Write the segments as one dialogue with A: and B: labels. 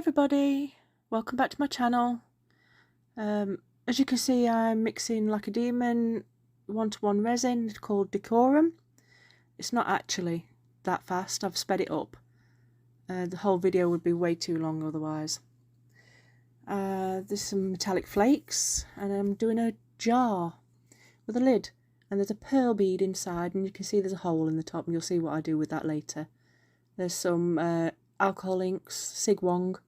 A: everybody, welcome back to my channel. As you can see, I'm mixing like a demon one-to-one resin called Decorum. It's not actually that fast, I've sped it up. The whole video would be way too long otherwise. There's some metallic flakes and I'm doing a jar with a lid, and there's a pearl bead inside, and you can see there's a hole in the top, and you'll see what I do with that later. There's some alcohol inks, Sig Wong,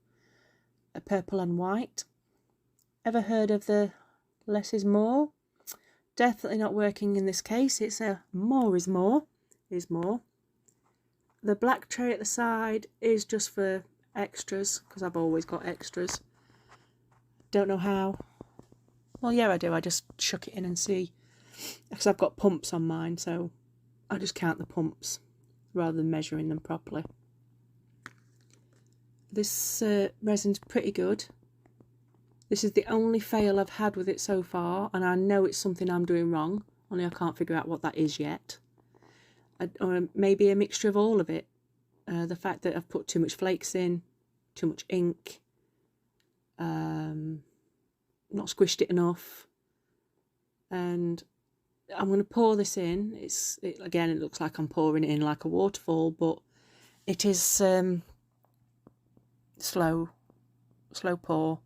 A: purple and white. Ever heard of the less is more? Definitely not working in this case. It's a more is more. The black tray at the side is just for extras, because I've always got extras. Don't know how. Well, yeah, I do. I just chuck it in and see, because I've got pumps on mine, so I just count the pumps rather than measuring them properly. This resin's pretty good. This is the only fail I've had with it so far, and I know it's something I'm doing wrong, only I can't figure out what that is yet. Or maybe a mixture of all of it. The fact that I've put too much flakes in, too much ink, not squished it enough, and I'm going to pour this in. Again, it looks like I'm pouring it in like a waterfall, but it is slow pour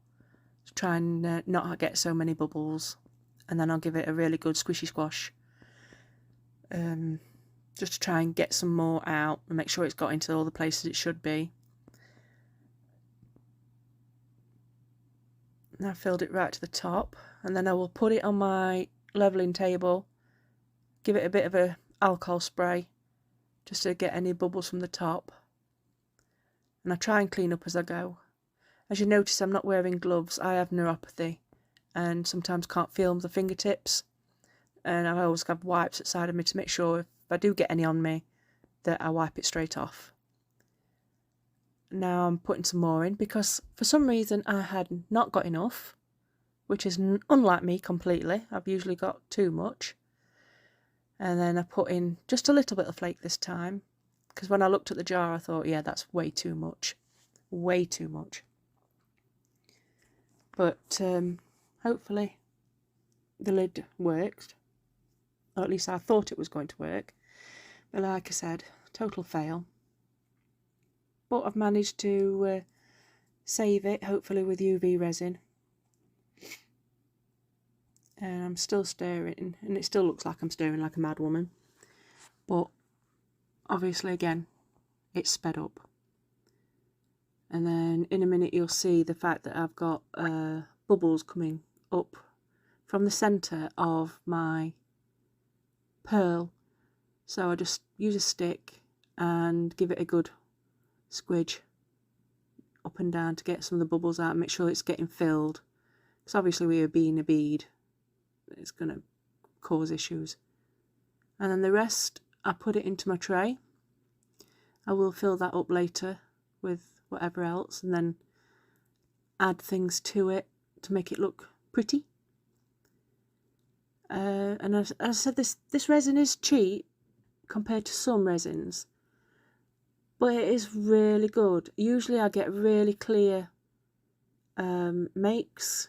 A: to try and not get so many bubbles, and then I'll give it a really good squishy squash, just to try and get some more out and make sure it's got into all the places it should be. And I've filled it right to the top, and then I will put it on my levelling table, give it a bit of a alcohol spray just to get any bubbles from the top, and I try and clean up as I go. As you notice, I'm not wearing gloves. I have neuropathy and sometimes can't feel the fingertips, and I always have wipes outside of me to make sure if I do get any on me that I wipe it straight off. Now I'm putting some more in because for some reason I had not got enough, which is unlike me completely. I've usually got too much. And then I put in just a little bit of flake this time, because when I looked at the jar I thought, yeah, that's way too much. Way too much. But hopefully the lid worked. Or at least I thought it was going to work. But like I said, total fail. But I've managed to save it, hopefully with UV resin. And I'm still stirring, and it still looks like I'm stirring like a mad woman. But obviously, again, it's sped up. And then in a minute you'll see the fact that I've got bubbles coming up from the centre of my pearl. So I just use a stick and give it a good squidge up and down to get some of the bubbles out and make sure it's getting filled. Because obviously with it being a bead, it's going to cause issues. And then the rest, I put it into my tray. I will fill that up later with whatever else, and then add things to it to make it look pretty. And as I said, this resin is cheap compared to some resins, but it is really good. Usually I get really clear makes.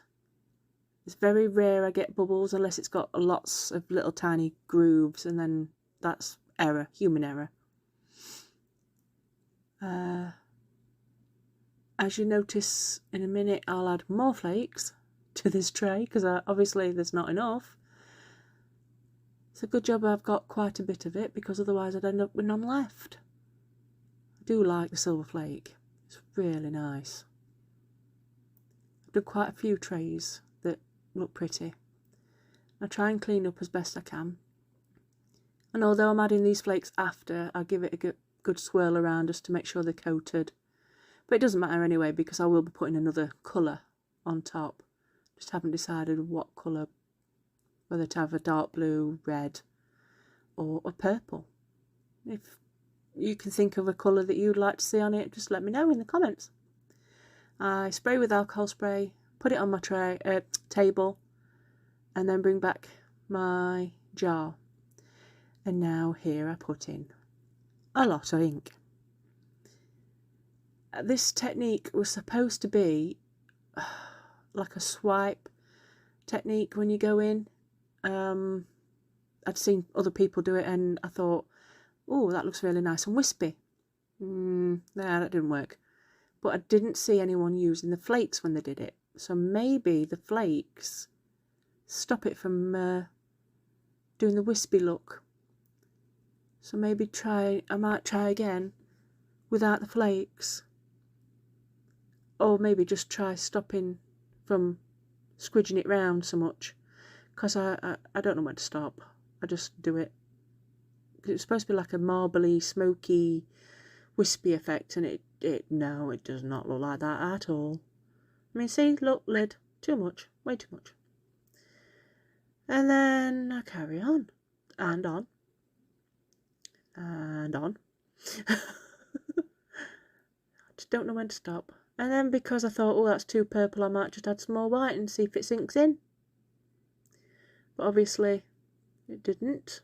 A: It's very rare I get bubbles unless it's got lots of little tiny grooves, and then that's error, human error. As you notice in a minute, I'll add more flakes to this tray because obviously there's not enough. It's a good job I've got quite a bit of it, because otherwise I'd end up with none left. I do like the silver flake. It's really nice. I've done quite a few trays that look pretty. I try and clean up as best I can. And although I'm adding these flakes after, I give it a good swirl around just to make sure they're coated. But it doesn't matter anyway, because I will be putting another colour on top. Just haven't decided what colour, whether to have a dark blue, red, or a purple. If you can think of a colour that you'd like to see on it, just let me know in the comments. I spray with alcohol spray, put it on my table, and then bring back my jar. And now here I put in a lot of ink. this technique was supposed to be like a swipe technique when you go in. I'd seen other people do it and I thought, oh, that looks really nice and wispy. Nah, that didn't work. But I didn't see anyone using the flakes when they did it. So maybe the flakes stop it from doing the wispy look. So maybe I might try again without the flakes. Or maybe just try stopping from squidging it round so much. Because I don't know when to stop. I just do it. It's supposed to be like a marbly, smoky, wispy effect. And no, it does not look like that at all. I mean, see, look, lid. Too much. Way too much. And then I carry on. And on. And on. I just don't know when to stop. And then because I thought, oh, that's too purple, I might just add some more white and see if it sinks in. But obviously, it didn't.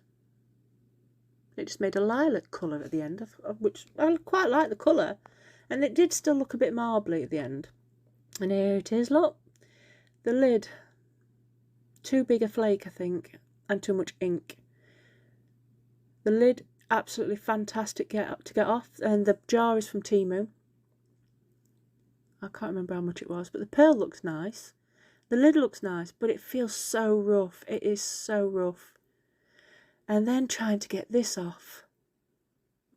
A: It just made a lilac colour at the end, which I quite like the colour. And it did still look a bit marbly at the end. And here it is, look. The lid. Too big a flake, I think. And too much ink. The lid, absolutely fantastic to get off. And the jar is from Temu. I can't remember how much it was, but the pearl looks nice. The lid looks nice, but it feels so rough. It is so rough. And then trying to get this off.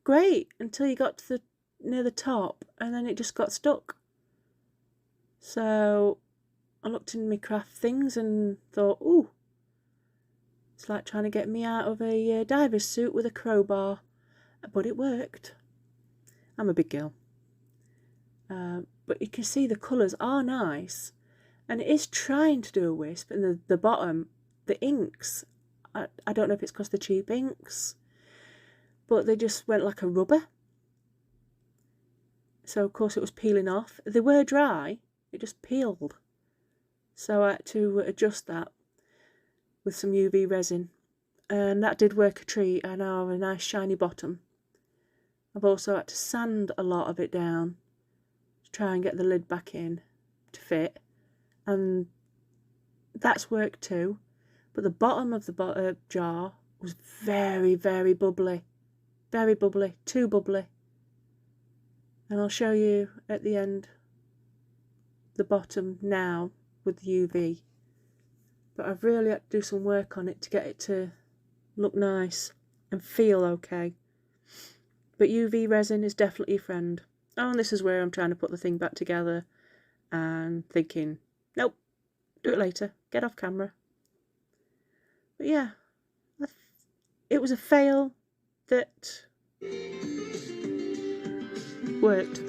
A: Great, until you got to near the top, and then it just got stuck. So I looked in my craft things and thought, ooh, it's like trying to get me out of a diver's suit with a crowbar. But it worked. I'm a big girl. But you can see the colours are nice. And it is trying to do a wisp. And the bottom, the inks, I don't know if it's because they're cheap inks, but they just went like a rubber. So of course it was peeling off. They were dry, it just peeled. So I had to adjust that with some UV resin. And that did work a treat. I now have a nice shiny bottom. I've also had to sand a lot of it down to try and get the lid back in to fit. And that's worked too. But the bottom of the jar was very, very bubbly. Very bubbly. Too bubbly. And I'll show you at the end the bottom now with the UV. But I've really had to do some work on it to get it to look nice and feel okay. But UV resin is definitely a friend. Oh, and this is where I'm trying to put the thing back together and thinking, nope, do it later. Get off camera. But yeah, it was a fail that worked.